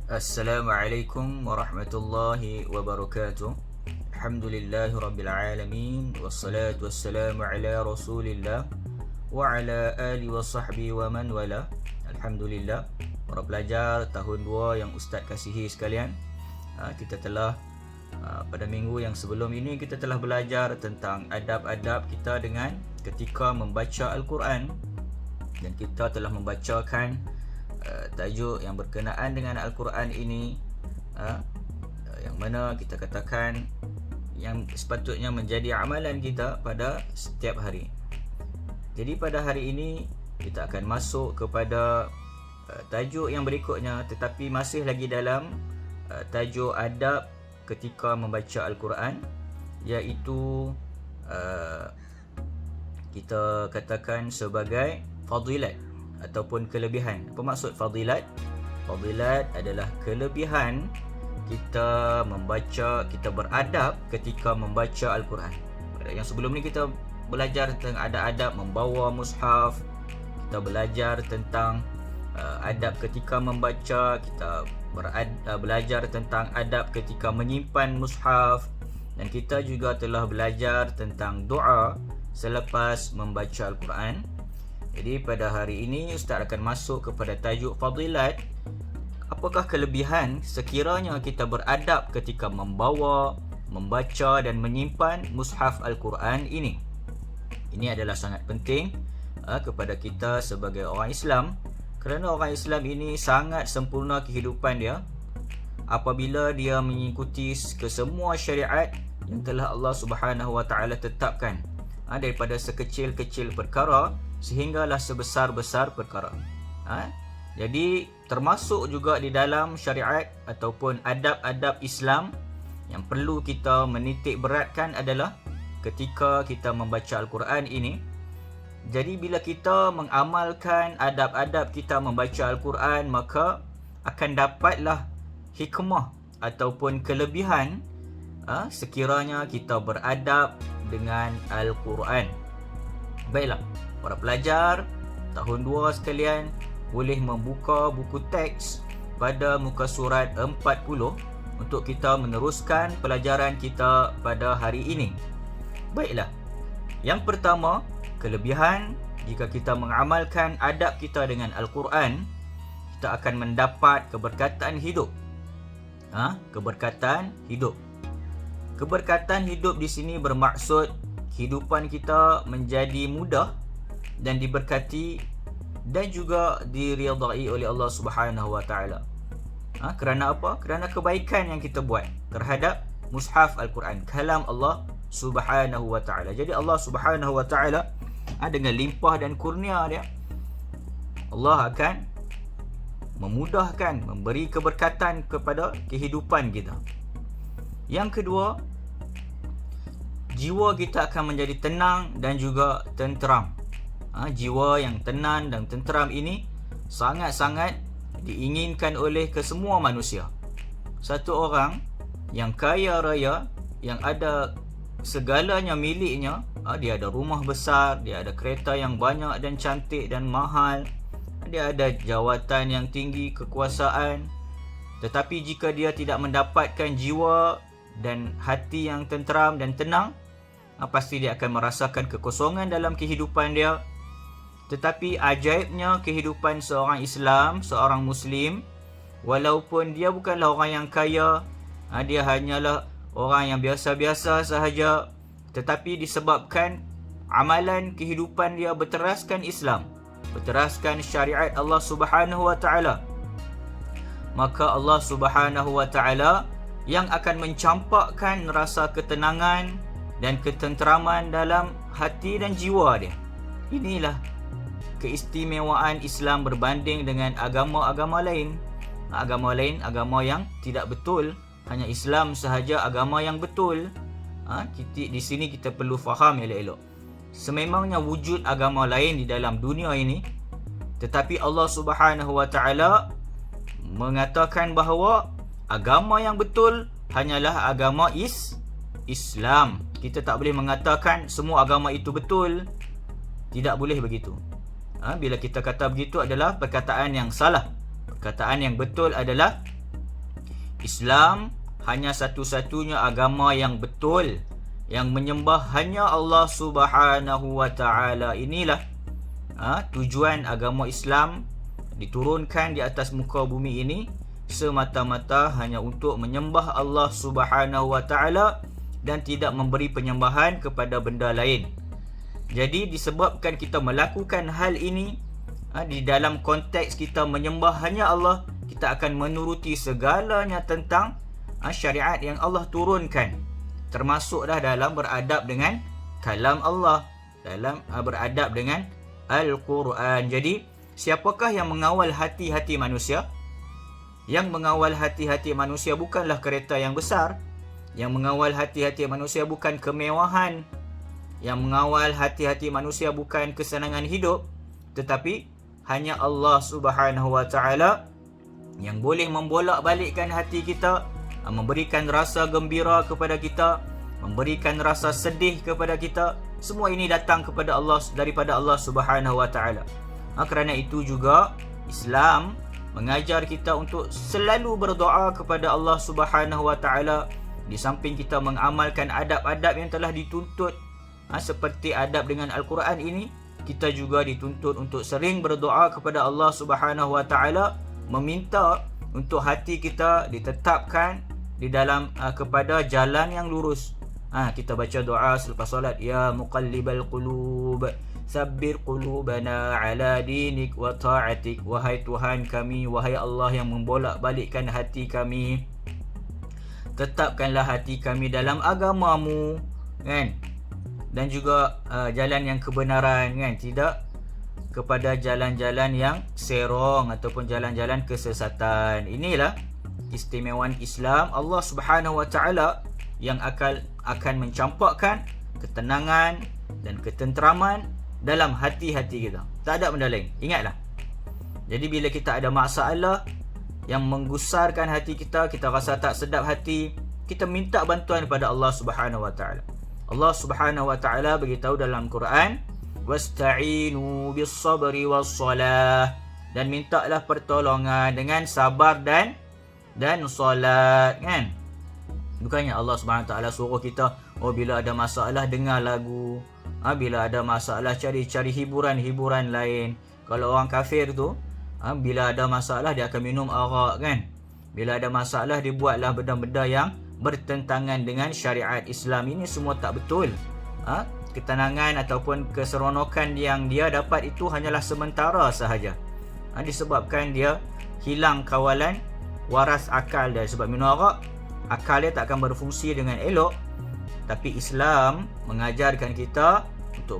Assalamualaikum warahmatullahi wabarakatuh. Alhamdulillahi rabbil alamin. Wassalatu wassalamu ala rasulillah wa ala alihi wa sahbihi wa man wala. Alhamdulillah, para pelajar tahun 2 yang Ustaz kasihi sekalian, kita telah pada minggu yang sebelum ini kita telah belajar tentang adab-adab kita dengan ketika membaca Al-Quran, dan kita telah membacakan tajuk yang berkenaan dengan Al-Quran ini, yang mana kita katakan yang sepatutnya menjadi amalan kita pada setiap hari. Jadi pada hari ini kita akan masuk kepada tajuk yang berikutnya, tetapi masih lagi dalam tajuk adab ketika membaca Al-Quran, iaitu kita katakan sebagai fadilat ataupun kelebihan. Apa maksud fadilat? Fadilat adalah kelebihan kita membaca, kita beradab ketika membaca Al-Quran. Yang sebelum ni kita belajar tentang adab membawa mushaf, kita belajar tentang adab ketika membaca, kita belajar tentang adab ketika menyimpan mushaf, dan kita juga telah belajar tentang doa selepas membaca Al-Quran. Jadi pada hari ini Ustaz akan masuk kepada tajuk fadilat. Apakah kelebihan sekiranya kita beradab ketika membawa, membaca dan menyimpan mushaf Al-Quran ini? Ini adalah sangat penting kepada kita sebagai orang Islam, kerana orang Islam ini sangat sempurna kehidupan dia apabila dia mengikuti kesemua syariat yang telah Allah Subhanahu Wa Taala tetapkan, daripada sekecil-kecil perkara sehinggalah sebesar-besar perkara. Jadi termasuk juga di dalam syariat ataupun adab-adab Islam yang perlu kita menitik beratkan adalah ketika kita membaca Al-Quran ini. Jadi bila kita mengamalkan adab-adab kita membaca Al-Quran, maka akan dapatlah hikmah ataupun kelebihan sekiranya kita beradab dengan Al-Quran. Baiklah, para pelajar tahun 2 sekalian boleh membuka buku teks pada muka surat 40 untuk kita meneruskan pelajaran kita pada hari ini. Baiklah, yang pertama, kelebihan jika kita mengamalkan adab kita dengan Al-Quran, kita akan mendapat keberkatan hidup. Keberkatan hidup. Keberkatan hidup di sini bermaksud kehidupan kita menjadi mudah dan diberkati dan juga diridai oleh Allah Subhanahu Wa Taala. Kerana apa? Kerana kebaikan yang kita buat terhadap mushaf Al-Quran, kalam Allah Subhanahu Wa Taala. Jadi Allah Subhanahu Wa Taala dengan limpah dan kurnia dia, Allah akan memudahkan, memberi keberkatan kepada kehidupan kita. Yang kedua, jiwa kita akan menjadi tenang dan juga tenteram. Jiwa yang tenang dan tenteram ini sangat-sangat diinginkan oleh kesemua manusia. Satu orang yang kaya raya, yang ada segalanya miliknya, dia ada rumah besar, dia ada kereta yang banyak dan cantik dan mahal, dia ada jawatan yang tinggi, kekuasaan, tetapi jika dia tidak mendapatkan jiwa dan hati yang tenteram dan tenang, pasti dia akan merasakan kekosongan dalam kehidupan dia. Tetapi ajaibnya kehidupan seorang Islam, seorang Muslim, walaupun dia bukanlah orang yang kaya, dia hanyalah orang yang biasa-biasa sahaja, tetapi disebabkan amalan kehidupan dia berteraskan Islam, berteraskan syariat Allah Subhanahu Wa Taala, maka Allah Subhanahu Wa Taala yang akan mencampakkan rasa ketenangan dan ketenteraman dalam hati dan jiwa dia. Inilah keistimewaan Islam berbanding dengan agama-agama lain. Agama yang tidak betul, hanya Islam sahaja agama yang betul. Di sini kita perlu faham elok-elok. Sememangnya wujud agama lain di dalam dunia ini, tetapi Allah Subhanahu Wa Taala mengatakan bahawa agama yang betul hanyalah agama Islam. Kita tak boleh mengatakan semua agama itu betul. Tidak boleh begitu. Bila kita kata begitu adalah perkataan yang salah. Perkataan yang betul adalah Islam hanya satu-satunya agama yang betul, yang menyembah hanya Allah Subhanahu wa taala. Inilah tujuan agama Islam diturunkan di atas muka bumi ini, semata-mata hanya untuk menyembah Allah Subhanahu wa taala dan tidak memberi penyembahan kepada benda lain. Jadi disebabkan kita melakukan hal ini, di dalam konteks kita menyembah hanya Allah, kita akan menuruti segalanya tentang syariat yang Allah turunkan, termasuklah dalam beradab dengan kalam Allah, dalam beradab dengan Al-Quran. Jadi siapakah yang mengawal hati-hati manusia? Yang mengawal hati-hati manusia bukanlah kereta yang besar. Yang mengawal hati-hati manusia bukan kemewahan. Yang mengawal hati-hati manusia bukan kesenangan hidup, tetapi hanya Allah Subhanahu wa taala yang boleh membolak-balikkan hati kita, memberikan rasa gembira kepada kita, memberikan rasa sedih kepada kita. Semua ini datang kepada Allah, daripada Allah Subhanahu wa taala. Kerana itu juga Islam mengajar kita untuk selalu berdoa kepada Allah Subhanahu wa taala, di samping kita mengamalkan adab-adab yang telah dituntut seperti adab dengan Al-Quran ini. Kita juga dituntut untuk sering berdoa kepada Allah Subhanahu wa taala, meminta untuk hati kita ditetapkan di dalam kepada jalan yang lurus. Kita baca doa selepas solat, ya muqallibal qulub sabbir qulubana ala dinik wa ta'atik. Wahai Tuhan kami, wahai Allah yang membolak-balikkan hati kami, tetapkanlah hati kami dalam agamamu, kan? Dan juga jalan yang kebenaran, kan? Tidak kepada jalan-jalan yang serong ataupun jalan-jalan kesesatan. Inilah istimewaan Islam. Allah Subhanahu wa taala yang akan mencampakkan ketenangan dan ketenteraman dalam hati-hati kita. Tak ada benda lain. Ingatlah. Jadi bila kita ada masalah yang menggusarkan hati kita, kita rasa tak sedap hati, kita minta bantuan kepada Allah Subhanahu wa taala. Allah Subhanahu wa taala beritahu dalam Quran, wasta'inu bis-sabri was-salah, dan mintalah pertolongan dengan sabar dan solat, kan? Bukannya Allah SWT suruh kita, bila ada masalah dengar lagu, bila ada masalah cari hiburan-hiburan lain. Kalau orang kafir tu, bila ada masalah dia akan minum arak, kan? Bila ada masalah dia buatlah benda-benda yang bertentangan dengan syariat Islam. Ini semua tak betul. Ketenangan ataupun keseronokan yang dia dapat itu hanyalah sementara sahaja. Disebabkan dia hilang kawalan waras akal dia. Sebab minum arak, akal dia tak akan berfungsi dengan elok. Tapi Islam mengajarkan kita untuk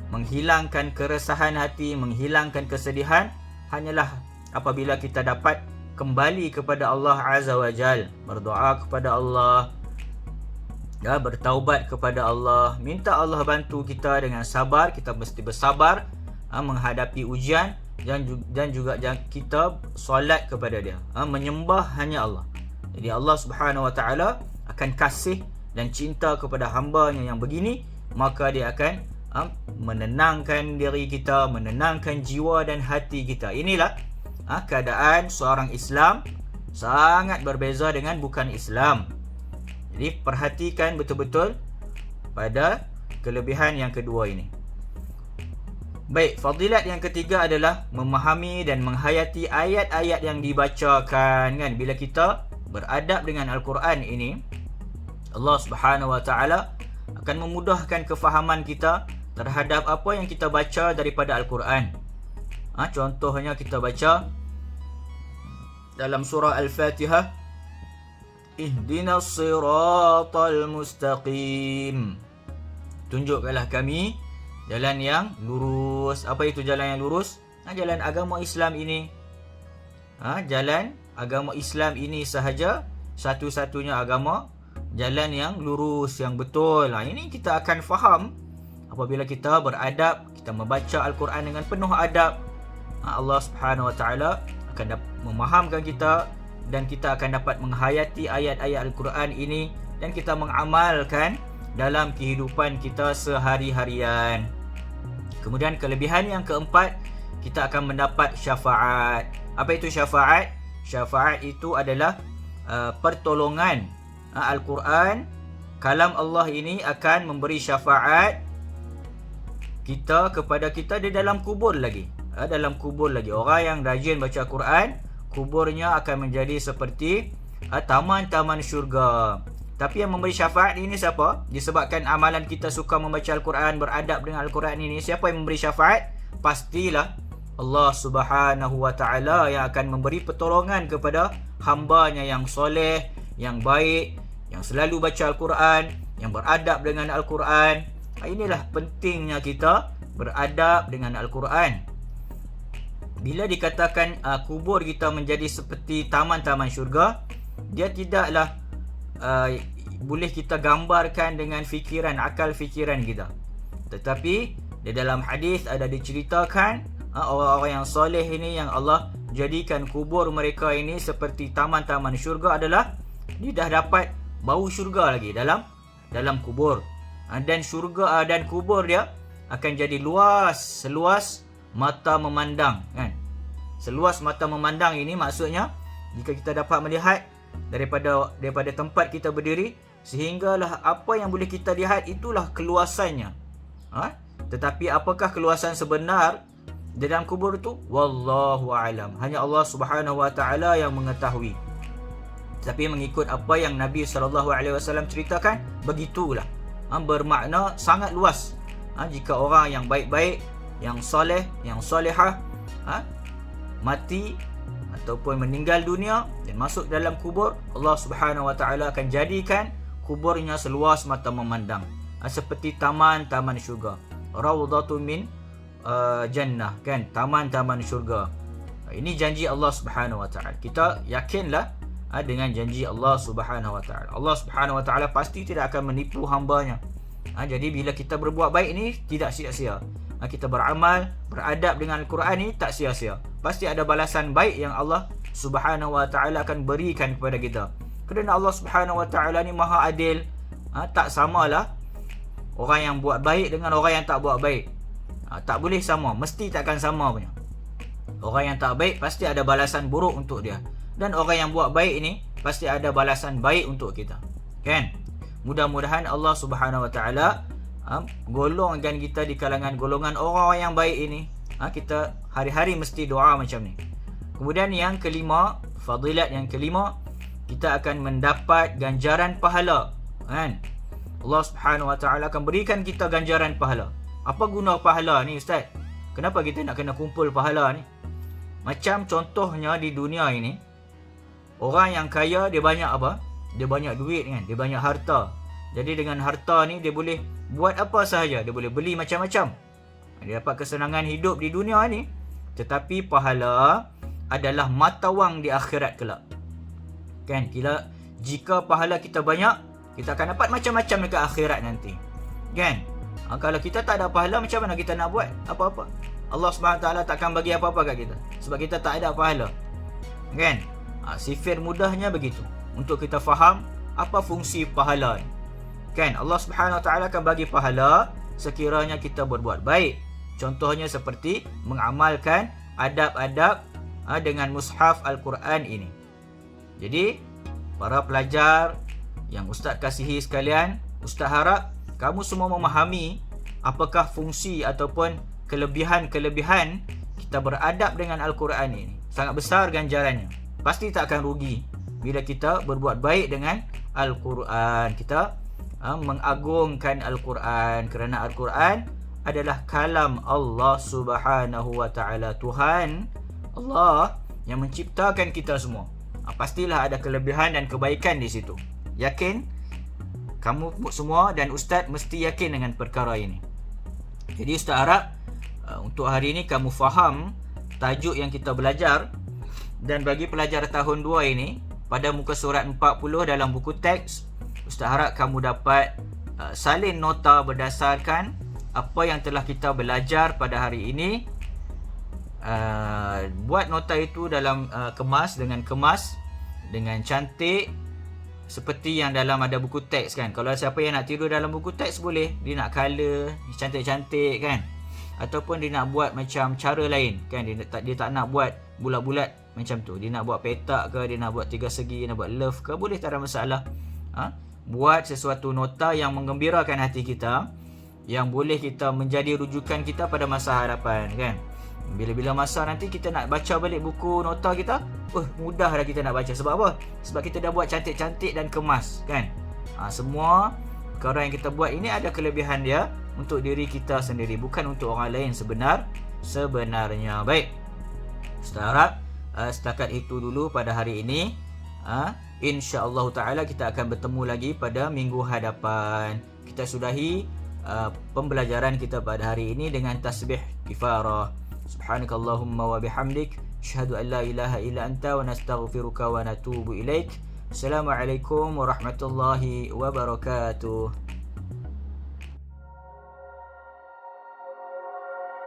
menghilangkan keresahan hati, menghilangkan kesedihan, hanyalah apabila kita dapat kembali kepada Allah Azza wa Jal, berdoa kepada Allah, bertaubat kepada Allah, minta Allah bantu kita dengan sabar. Kita mesti bersabar menghadapi ujian, dan juga kita solat kepada dia, menyembah hanya Allah. Jadi Allah Subhanahu wa taala akan kasih dan cinta kepada hamba-Nya yang begini, maka dia akan menenangkan diri kita, menenangkan jiwa dan hati kita. Inilah keadaan seorang Islam, sangat berbeza dengan bukan Islam. Jadi perhatikan betul-betul pada kelebihan yang kedua ini. Baik, fadilat yang ketiga adalah memahami dan menghayati ayat-ayat yang dibacakan, kan? Bila kita beradab dengan Al-Quran ini, Allah Subhanahu wa taala akan memudahkan kefahaman kita terhadap apa yang kita baca daripada Al-Quran. Contohnya kita baca dalam surah Al-Fatihah, ihdinas siratal mustaqim, tunjukkanlah kami jalan yang lurus. Apa itu jalan yang lurus? Jalan agama Islam ini. Jalan agama Islam ini sahaja satu-satunya agama, jalan yang lurus, yang betul. Ini kita akan faham apabila kita beradab, kita membaca Al-Quran dengan penuh adab. Allah Subhanahu wa taala akan memahamkan kita, dan kita akan dapat menghayati ayat-ayat Al-Quran ini, dan kita mengamalkan dalam kehidupan kita sehari-harian. Kemudian kelebihan yang keempat, kita akan mendapat syafaat. Apa itu syafaat? Syafaat itu adalah pertolongan. Al-Quran, kalam Allah ini akan memberi syafaat kita kepada kita di dalam kubur lagi. Dalam kubur lagi. Orang yang rajin baca Quran, kuburnya akan menjadi seperti taman-taman syurga. Tapi yang memberi syafaat ini siapa? Disebabkan amalan kita suka membaca Al-Quran, beradab dengan Al-Quran ini. Siapa yang memberi syafaat? Pastilah Allah Subhanahu Wa Taala yang akan memberi pertolongan kepada hambanya yang soleh, yang baik, yang selalu baca Al-Quran, yang beradab dengan Al-Quran. Inilah pentingnya kita beradab dengan Al-Quran. Bila dikatakan kubur kita menjadi seperti taman-taman syurga, dia tidaklah boleh kita gambarkan dengan fikiran, akal fikiran kita. Tetapi di dalam hadis ada diceritakan orang-orang yang soleh ini yang Allah jadikan kubur mereka ini seperti taman-taman syurga adalah dia dah dapat bau syurga lagi dalam kubur. Dan syurga dan kubur dia akan jadi luas, seluas mata memandang, kan? Seluas mata memandang ini maksudnya jika kita dapat melihat daripada tempat kita berdiri, sehinggalah apa yang boleh kita lihat itulah keluasannya. Tetapi apakah keluasan sebenar di dalam kubur itu? Wallahu a'lam. Hanya Allah Subhanahu Wa Taala yang mengetahui. Tapi mengikut apa yang Nabi SAW ceritakan, begitulah. Bermakna sangat luas. Jika orang yang baik-baik, yang soleh, yang solehah mati ataupun meninggal dunia dan masuk dalam kubur, Allah Subhanahu Wa Taala akan jadikan kuburnya seluas mata memandang, seperti taman-taman syurga. Raudhatun min jannah, kan? Taman-taman syurga. Ini janji Allah Subhanahu Wa Taala. Kita yakinlah dengan janji Allah Subhanahu Wa Taala. Allah Subhanahu Wa Taala pasti tidak akan menipu hamba-Nya. Jadi bila kita berbuat baik ini tidak sia-sia. Kita beramal, beradab dengan Al-Quran ini tak sia-sia. Pasti ada balasan baik yang Allah Subhanahu Wa Taala akan berikan kepada kita. Kerana Allah Subhanahu Wa Taala ni maha adil. Tak samalah orang yang buat baik dengan orang yang tak buat baik. Tak boleh sama, mesti takkan sama punya. Orang yang tak baik pasti ada balasan buruk untuk dia. Dan orang yang buat baik ini pasti ada balasan baik untuk kita, kan? Mudah-mudahan Allah Subhanahu Wa Taala golongkan kita di kalangan golongan orang yang baik ini. Kita hari-hari mesti doa macam ni. Kemudian yang kelima, fadilat yang kelima, kita akan mendapat ganjaran pahala, kan? Allah Subhanahu Wa Taala akan berikan kita ganjaran pahala. Apa guna pahala ni, Ustaz? Kenapa kita nak kena kumpul pahala ni? Macam contohnya di dunia ini, orang yang kaya dia banyak apa? Dia banyak duit, kan? Dia banyak harta. Jadi dengan harta ni dia boleh buat apa sahaja. Dia boleh beli macam-macam. Dia dapat kesenangan hidup di dunia ni. Tetapi pahala adalah mata wang di akhirat kelak, kan? Jika pahala kita banyak, kita akan dapat macam-macam dekat akhirat nanti, kan? Kalau kita tak ada pahala, macam mana kita nak buat apa-apa? Allah SWT takkan bagi apa-apa kat kita sebab kita tak ada pahala, kan? Sifir mudahnya begitu untuk kita faham apa fungsi pahala ni, kan? Allah SWT akan bagi pahala sekiranya kita berbuat baik. Contohnya seperti mengamalkan adab-adab dengan mushaf Al-Quran ini. Jadi para pelajar yang Ustaz kasihi sekalian, Ustaz harap kamu semua memahami apakah fungsi ataupun kelebihan-kelebihan kita beradab dengan Al-Quran ini. Sangat besar ganjarannya. Pasti tak akan rugi bila kita berbuat baik dengan Al-Quran. Kita mengagungkan Al-Quran kerana Al-Quran adalah kalam Allah Subhanahu Wa Taala. Tuhan Allah yang menciptakan kita semua. Pastilah ada kelebihan dan kebaikan di situ. Yakin? Kamu semua dan Ustaz mesti yakin dengan perkara ini. Jadi Ustaz harap untuk hari ini kamu faham tajuk yang kita belajar. Dan bagi pelajar tahun 2 ini, pada muka surat 40 dalam buku teks, Ustaz harap kamu dapat salin nota berdasarkan apa yang telah kita belajar pada hari ini. Buat nota itu dalam kemas dengan cantik seperti yang dalam ada buku teks, kan? Kalau siapa yang nak tiru dalam buku teks boleh, dia nak color cantik-cantik, kan? Ataupun dia nak buat macam cara lain, kan? Dia tak nak buat bulat-bulat Macam tu. Dia nak buat petak ke, dia nak buat 3 segi, nak buat love ke, boleh, tak ada masalah. Buat sesuatu nota yang menggembirakan hati kita, yang boleh kita menjadi rujukan kita pada masa hadapan, kan. Bila-bila masa nanti kita nak baca balik buku nota kita, mudah dah kita nak baca. Sebab apa? Sebab kita dah buat cantik-cantik dan kemas, kan. Semua perkara yang kita buat ini ada kelebihan dia untuk diri kita sendiri, bukan untuk orang lain sebenarnya. Baik, Ustaz harap setakat itu dulu pada hari ini. InsyaAllah ta'ala kita akan bertemu lagi pada minggu hadapan. Kita sudahi pembelajaran kita pada hari ini dengan tasbih kifarah. Subhanakallahumma wa bihamdik, asyhadu an la ilaha illa anta, wa nastaghfiruka wa natubu ilaik. Assalamualaikum warahmatullahi wabarakatuh.